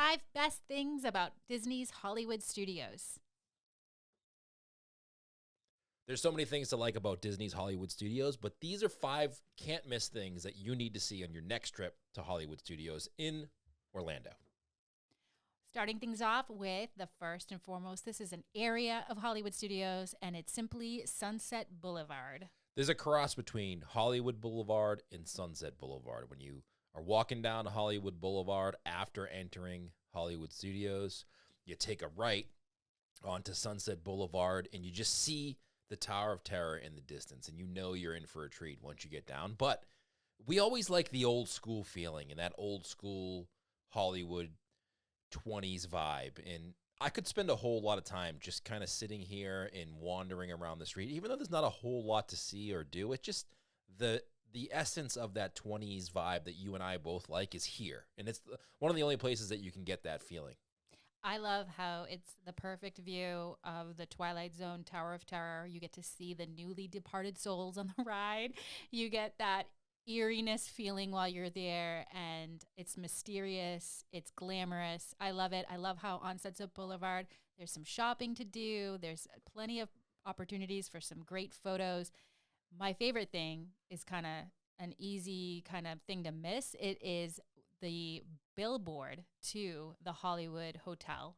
5 best things about Disney's Hollywood Studios. There's so many things to like about Disney's Hollywood Studios, but these are 5 can't-miss things that you need to see on your next trip to Hollywood Studios in Orlando. Starting things off with the first and foremost, this is an area of Hollywood Studios, and it's simply Sunset Boulevard. There's a cross between Hollywood Boulevard and Sunset Boulevard. When you are walking down Hollywood Boulevard after entering Hollywood Studios, you take a right onto Sunset Boulevard, and you just see the Tower of Terror in the distance, and you know you're in for a treat once you get down. But we always like the old school feeling and that old school Hollywood 20s vibe. And I could spend a whole lot of time just kind of sitting here and wandering around the street, even though there's not a whole lot to see or do. It's just the essence of that 20s vibe that you and I both like is here. And it's one of the only places that you can get that feeling. I love how it's the perfect view of the Twilight Zone Tower of Terror. You get to see the newly departed souls on the ride. You get that eeriness feeling while you're there, and it's mysterious, it's glamorous. I love it. I love how on Sunset Boulevard there's some shopping to do. There's plenty of opportunities for some great photos. My favorite thing is kind of an easy kind of thing to miss. It is the billboard to the Hollywood Hotel.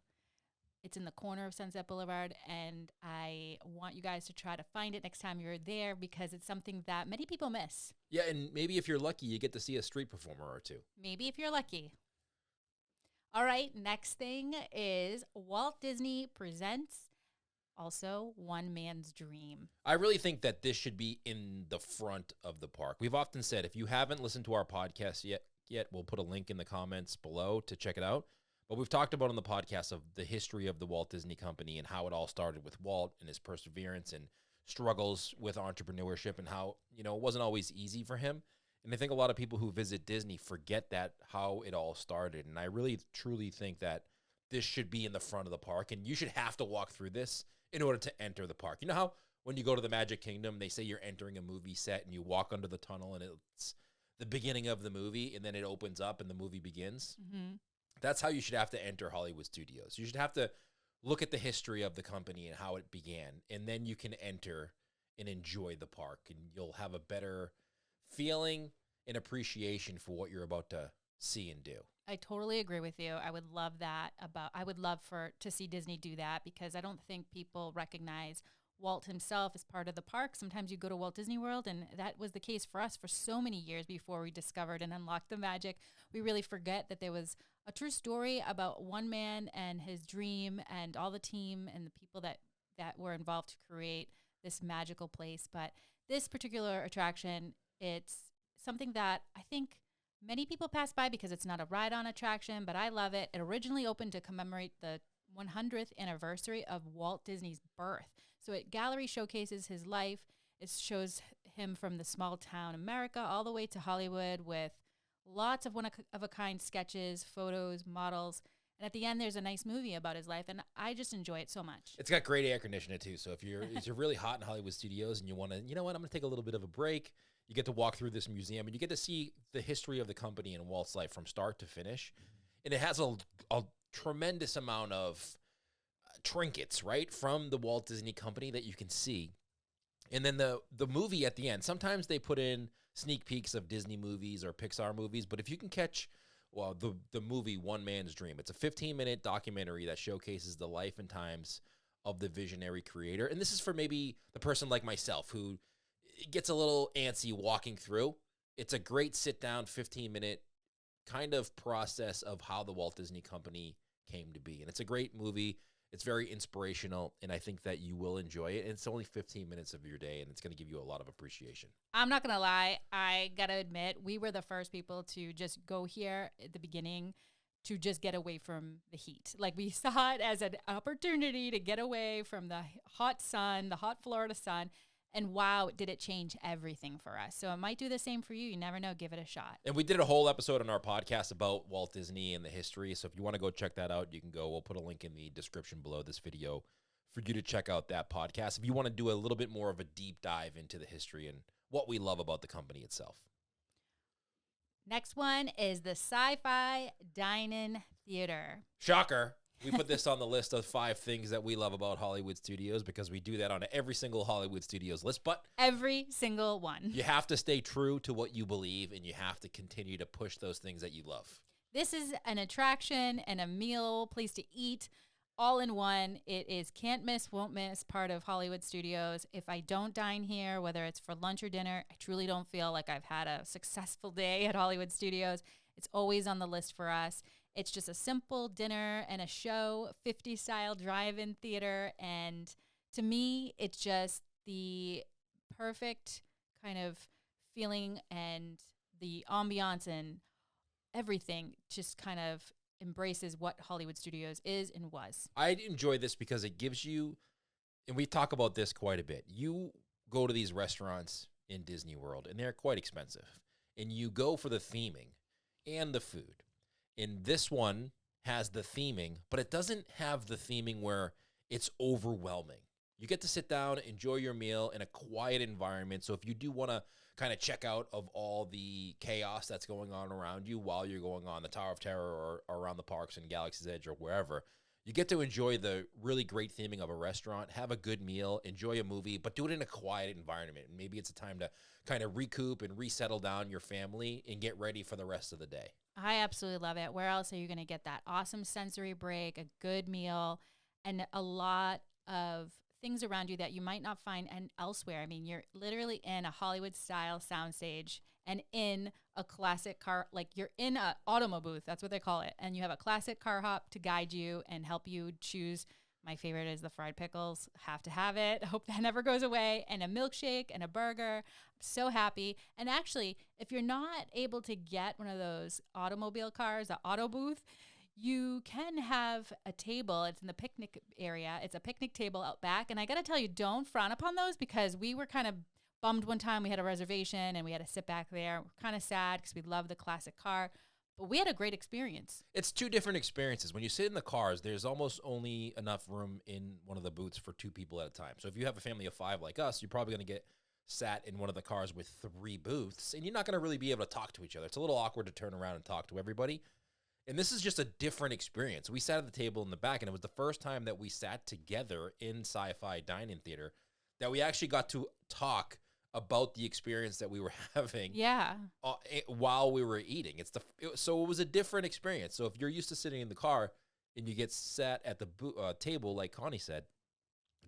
It's in the corner of Sunset Boulevard, and I want you guys to try to find it next time you're there because it's something that many people miss. Yeah, and maybe if you're lucky, you get to see a street performer or two. Maybe if you're lucky. All right, next thing is Walt Disney Presents, also One Man's Dream. I really think that this should be in the front of the park. We've often said, if you haven't listened to our podcast yet, we'll put a link in the comments below to check it out. But we've talked about on the podcast of the history of the Walt Disney Company and how it all started with Walt and his perseverance and struggles with entrepreneurship and how, it wasn't always easy for him. And I think a lot of people who visit Disney forget that how it all started. And I really, truly think that this should be in the front of the park, and you should have to walk through this in order to enter the park. You know how when you go to the Magic Kingdom, they say you're entering a movie set and you walk under the tunnel and it's the beginning of the movie and then it opens up and the movie begins? Mm-hmm. That's how you should have to enter Hollywood Studios. You should have to look at the history of the company and how it began, and then you can enter and enjoy the park, and you'll have a better feeling and appreciation for what you're about to see and do. I totally agree with you. I would love that I would love to see Disney do that because I don't think people recognize Walt himself as part of the park. Sometimes you go to Walt Disney World, and that was the case for us for so many years before we discovered and unlocked the magic. We really forget that there was a true story about one man and his dream and all the team and the people that were involved to create this magical place. But this particular attraction, it's something that I think many people pass by because it's not a ride-on attraction, but I love it. It originally opened to commemorate the 100th anniversary of Walt Disney's birth. So it gallery showcases his life. It shows him from the small town America all the way to Hollywood with lots of one-of-a-kind sketches, photos, models. And at the end, there's a nice movie about his life, and I just enjoy it so much. It's got great air conditioning, too. So if you're really hot in Hollywood Studios and you want to, I'm going to take a little bit of a break, you get to walk through this museum, and you get to see the history of the company and Walt's life from start to finish. And it has a tremendous amount of trinkets, right, from the Walt Disney Company that you can see. And then the movie at the end, sometimes they put in sneak peeks of Disney movies or Pixar movies, but if you can catch the movie One Man's Dream, it's a 15-minute documentary that showcases the life and times of the visionary creator. And this is for maybe the person like myself who gets a little antsy walking through. It's a great sit-down 15-minute kind of process of how the Walt Disney Company came to be. And it's a great movie. It's very inspirational, and I think that you will enjoy it. And it's only 15 minutes of your day, and it's going to give you a lot of appreciation. I'm not going to lie. I got to admit, we were the first people to just go here at the beginning to just get away from the heat. Like, we saw it as an opportunity to get away from the hot sun, the hot Florida sun. And wow, did it change everything for us. So it might do the same for you. You never know. Give it a shot. And we did a whole episode on our podcast about Walt Disney and the history. So if you want to go check that out, you can go. We'll put a link in the description below this video for you to check out that podcast if you want to do a little bit more of a deep dive into the history and what we love about the company itself. Next one is the SciFi Dine-In Theater. Shocker. We put this on the list of 5 things that we love about Hollywood studios because we do that on every single Hollywood studios list. But every single one. You have to stay true to what you believe, and you have to continue to push those things that you love. This is an attraction and a meal, place to eat, all in one. It is can't miss, won't miss part of Hollywood studios. If I don't dine here, whether it's for lunch or dinner, I truly don't feel like I've had a successful day at Hollywood studios. It's always on the list for us. It's just a simple dinner and a show, 50s style drive-in theater. And to me, it's just the perfect kind of feeling, and the ambiance and everything just kind of embraces what Hollywood Studios is and was. I enjoy this because it gives you, and we talk about this quite a bit, you go to these restaurants in Disney World, and they're quite expensive. And you go for the theming and the food. And this one has the theming, but it doesn't have the theming where it's overwhelming. You get to sit down, enjoy your meal in a quiet environment. So if you do want to kind of check out of all the chaos that's going on around you while you're going on the Tower of Terror or around the parks in Galaxy's Edge or wherever, you get to enjoy the really great theming of a restaurant, have a good meal, enjoy a movie, but do it in a quiet environment. And maybe it's a time to kind of recoup and resettle down your family and get ready for the rest of the day. I absolutely love it. Where else are you going to get that awesome sensory break, a good meal, and a lot of things around you that you might not find elsewhere? I mean, you're literally in a Hollywood-style soundstage and in a classic car, like you're in a automo booth, that's what they call it, and you have a classic car hop to guide you and help you choose. My favorite is the fried pickles. Have to have it. Hope that never goes away. And a milkshake and a burger. I'm so happy. And actually, if you're not able to get one of those automobile cars, the auto booth, you can have a table. It's in the picnic area. It's a picnic table out back. And I got to tell you, don't frown upon those, because we were kind of bummed one time. We had a reservation and we had to sit back there. We're kind of sad because we love the classic car. But we had a great experience. It's 2 different experiences. When you sit in the cars, there's almost only enough room in one of the booths for 2 people at a time. So if you have a family of 5 like us, you're probably going to get sat in one of the cars with 3 booths, and you're not going to really be able to talk to each other. It's a little awkward to turn around and talk to everybody. And this is just a different experience. We sat at the table in the back, and it was the first time that we sat together in SciFi Dine-In Theater that we actually got to talk about the experience that we were having while we were eating. So it was a different experience. So if you're used to sitting in the car and you get sat at the table, like Connie said,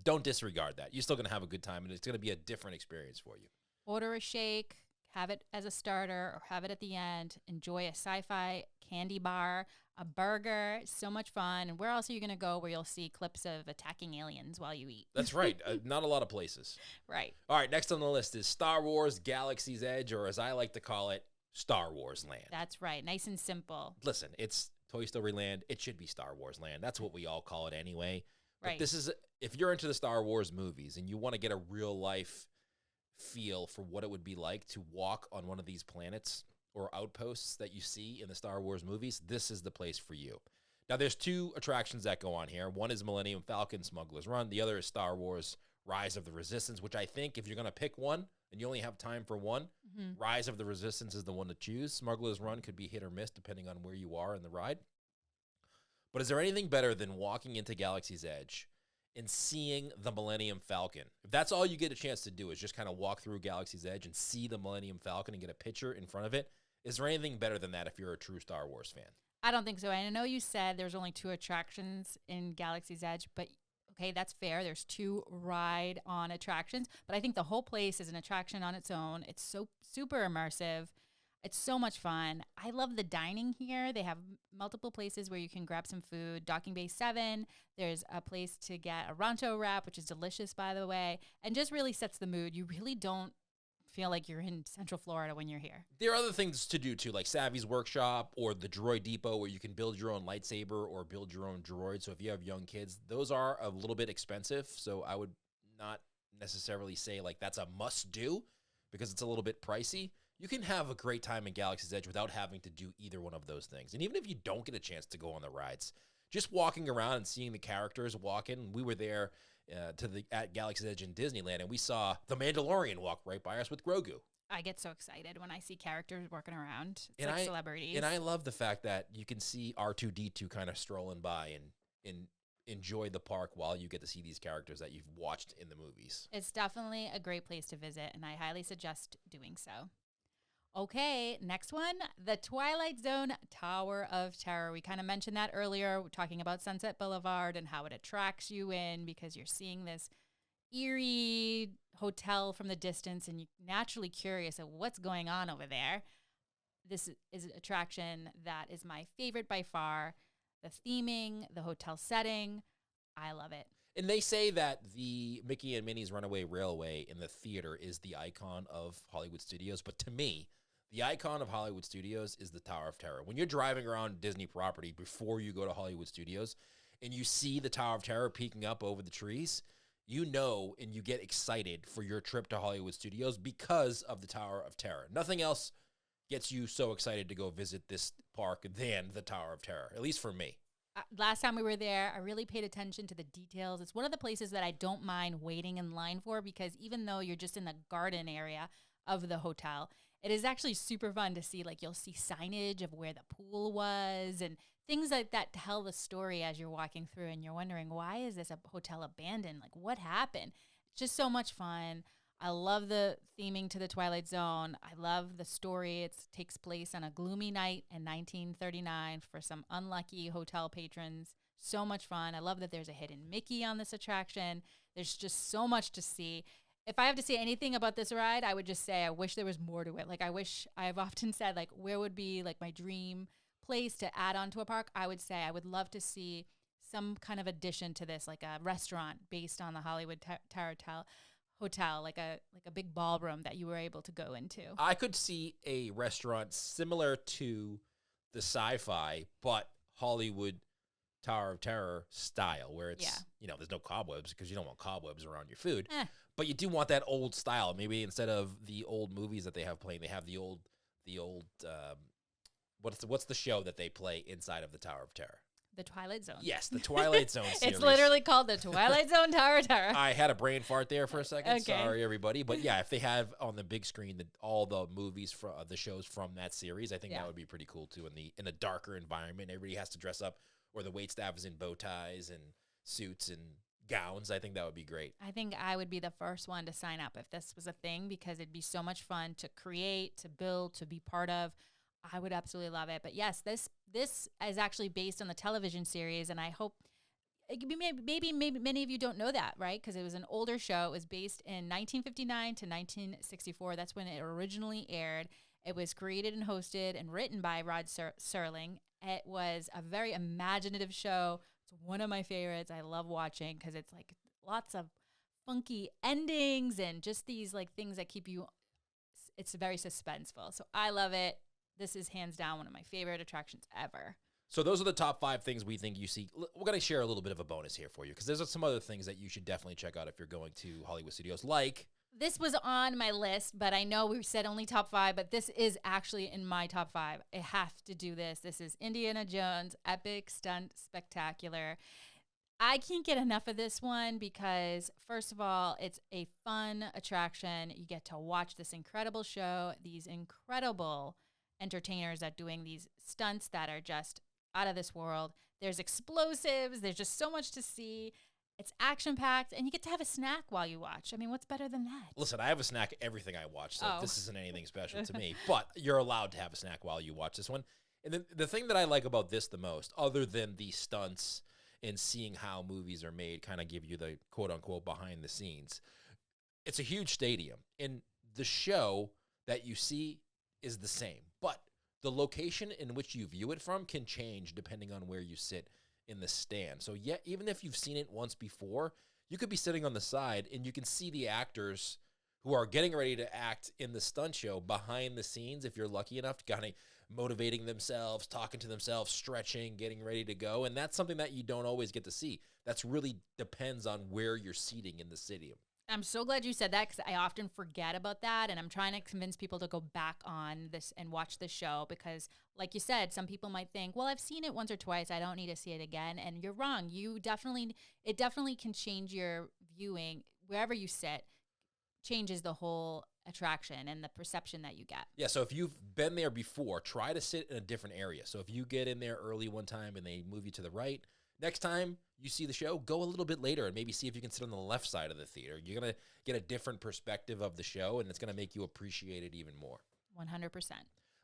don't disregard that. You're still going to have a good time, and it's going to be a different experience for you. Order a shake, have it as a starter, or have it at the end. Enjoy a SciFi candy bar, a burger. So much fun. And where else are you going to go where you'll see clips of attacking aliens while you eat? That's right. Not a lot of places. Right. All right. Next on the list is Star Wars Galaxy's Edge, or as I like to call it, Star Wars Land. That's right. Nice and simple. Listen, it's Toy Story Land. It should be Star Wars Land. That's what we all call it anyway. But right. This is, if you're into the Star Wars movies and you want to get a real life feel for what it would be like to walk on one of these planets or outposts that you see in the Star Wars movies, this is the place for you. Now, there's 2 attractions that go on here. One is Millennium Falcon Smuggler's Run. The other is Star Wars Rise of the Resistance, which I think if you're going to pick one and you only have time for one, Rise of the Resistance is the one to choose. Smuggler's Run could be hit or miss depending on where you are in the ride. But is there anything better than walking into Galaxy's Edge and seeing the Millennium Falcon? If that's all you get a chance to do is just kind of walk through Galaxy's Edge and see the Millennium Falcon and get a picture in front of it, is there anything better than that if you're a true Star Wars fan? I don't think so. And I know you said there's only 2 attractions in Galaxy's Edge, but okay, that's fair. There's 2 ride-on attractions, but I think the whole place is an attraction on its own. It's so super immersive. It's so much fun. I love the dining here. They have multiple places where you can grab some food. Docking Bay 7, there's a place to get a Rancho wrap, which is delicious, by the way, and just really sets the mood. You really don't feel like you're in Central Florida when you're here. There are other things to do, too, like Savvy's Workshop or the Droid Depot, where you can build your own lightsaber or build your own droid. So if you have young kids, those are a little bit expensive. So I would not necessarily say, like, that's a must-do because it's a little bit pricey. You can have a great time in Galaxy's Edge without having to do either one of those things. And even if you don't get a chance to go on the rides, just walking around and seeing the characters walking. We were there at Galaxy's Edge in Disneyland, and we saw the Mandalorian walk right by us with Grogu. I get so excited when I see characters working around. It's And like celebrities. And I love the fact that you can see R2-D2 kind of strolling by and enjoy the park while you get to see these characters that you've watched in the movies. It's definitely a great place to visit, and I highly suggest doing so. Okay, next one, the Twilight Zone Tower of Terror. We kind of mentioned that earlier, talking about Sunset Boulevard and how it attracts you in because you're seeing this eerie hotel from the distance and you're naturally curious of what's going on over there. This is an attraction that is my favorite by far. The theming, the hotel setting, I love it. And they say that the Mickey and Minnie's Runaway Railway in the theater is the icon of Hollywood Studios. But to me, the icon of Hollywood Studios is the Tower of Terror. When you're driving around Disney property before you go to Hollywood Studios and you see the Tower of Terror peeking up over the trees, you know and you get excited for your trip to Hollywood Studios because of the Tower of Terror. Nothing else gets you so excited to go visit this park than the Tower of Terror, at least for me. Last time we were there, I really paid attention to the details. It's one of the places that I don't mind waiting in line for because even though you're just in the garden area of the hotel, it is actually super fun to see. Like, you'll see signage of where the pool was and things like that tell the story as you're walking through and you're wondering, why is this a hotel abandoned? Like, what happened? It's just so much fun. I love the theming to the Twilight Zone. I love the story. It takes place on a gloomy night in 1939 for some unlucky hotel patrons. So much fun. I love that there's a hidden Mickey on this attraction. There's just so much to see. If I have to say anything about this ride, I would just say I wish there was more to it. Like, I've often said, like, where would be like my dream place to add on to a park? I would say I would love to see some kind of addition to this, like a restaurant based on the Hollywood Tower Hotel, like a big ballroom that you were able to go into. I could see a restaurant similar to the SciFi, but Hollywood Tower of Terror style, where it's, there's no cobwebs because you don't want cobwebs around your food. But you do want that old style. Maybe instead of the old movies that they have playing, they have the old what's the show that they play inside of the Tower of Terror? The Twilight Zone. Yes, the Twilight Zone series. It's literally called the Twilight Zone Tower of Terror. I had a brain fart there for a second. Okay. Sorry, everybody. But yeah, if they have on the big screen all the movies from the shows from that series, I think that would be pretty cool too. In a darker environment, everybody has to dress up, or the waitstaff is in bow ties and suits and gowns. I think that would be great. I think I would be the first one to sign up if this was a thing because it'd be so much fun to create, to build, to be part of. I would absolutely love it. But yes, this is actually based on the television series, and I hope maybe many of you don't know that, right? Because it was an older show. It was based in 1959 to 1964. That's when it originally aired. It was created and hosted and written by Rod Serling. It was a very imaginative show. It's one of my favorites. I love watching because it's like lots of funky endings and just these like things that keep you. It's very suspenseful. So I love it. This is hands down one of my favorite attractions ever. So those are the top 5 things we think you see. We're going to share a little bit of a bonus here for you because there's some other things that you should definitely check out if you're going to Hollywood Studios, like... This was on my list, but I know we said only top 5, but this is actually in my top 5. I have to do this. This is Indiana Jones Epic Stunt Spectacular. I can't get enough of this one because, first of all, it's a fun attraction. You get to watch this incredible show, these incredible entertainers that doing these stunts that are just out of this world. There's explosives. There's just so much to see. It's action-packed, and you get to have a snack while you watch. I mean, what's better than that? Listen, I have a snack everything I watch, so this isn't anything special to me. But you're allowed to have a snack while you watch this one. And then the thing that I like about this the most, other than the stunts and seeing how movies are made, kind of give you the quote-unquote behind the scenes, it's a huge stadium. And the show that you see is the same. But the location in which you view it from can change depending on where you sit in the stand. So yeah, even if you've seen it once before, you could be sitting on the side and you can see the actors who are getting ready to act in the stunt show behind the scenes, if you're lucky enough, to kind of motivating themselves, talking to themselves, stretching, getting ready to go. And that's something that you don't always get to see. That's really depends on where you're seating in the stadium. I'm so glad you said that because I often forget about that, and I'm trying to convince people to go back on this and watch the show because, like you said, some people might think, well, I've seen it once or twice. I don't need to see it again, and you're wrong. It definitely can change your viewing. Wherever you sit changes the whole attraction and the perception that you get. Yeah, so if you've been there before, try to sit in a different area. So if you get in there early one time and they move you to the right, next time you see the show, go a little bit later and maybe see if you can sit on the left side of the theater. You're going to get a different perspective of the show, and it's going to make you appreciate it even more. 100%.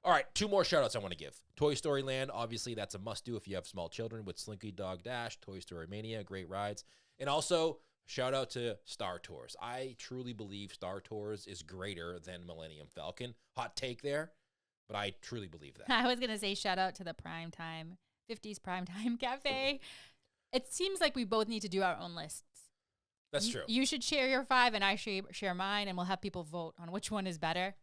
All right, 2 more shout-outs I want to give. Toy Story Land, obviously that's a must-do if you have small children, with Slinky Dog Dash, Toy Story Mania, great rides. And also, shout out to Star Tours. I truly believe Star Tours is greater than Millennium Falcon. Hot take there, but I truly believe that. I was going to say shout out to the Primetime, 50s Primetime Cafe. It seems like we both need to do our own lists. That's true. You should share your 5 and I share mine, and we'll have people vote on which one is better.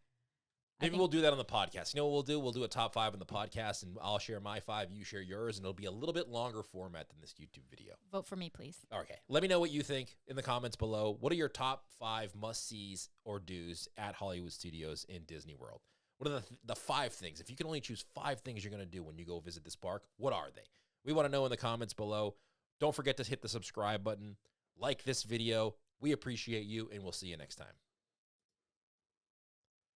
Maybe we'll do that on the podcast. You know what we'll do? We'll do a top 5 on the podcast, and I'll share my 5, you share yours, and it'll be a little bit longer format than this YouTube video. Vote for me, please. Okay. Let me know what you think in the comments below. What are your top 5 must-sees or do's at Hollywood Studios in Disney World? What are the 5 things? If you can only choose 5 things you're going to do when you go visit this park, what are they? We want to know in the comments below. Don't forget to hit the subscribe button. Like this video. We appreciate you, and we'll see you next time.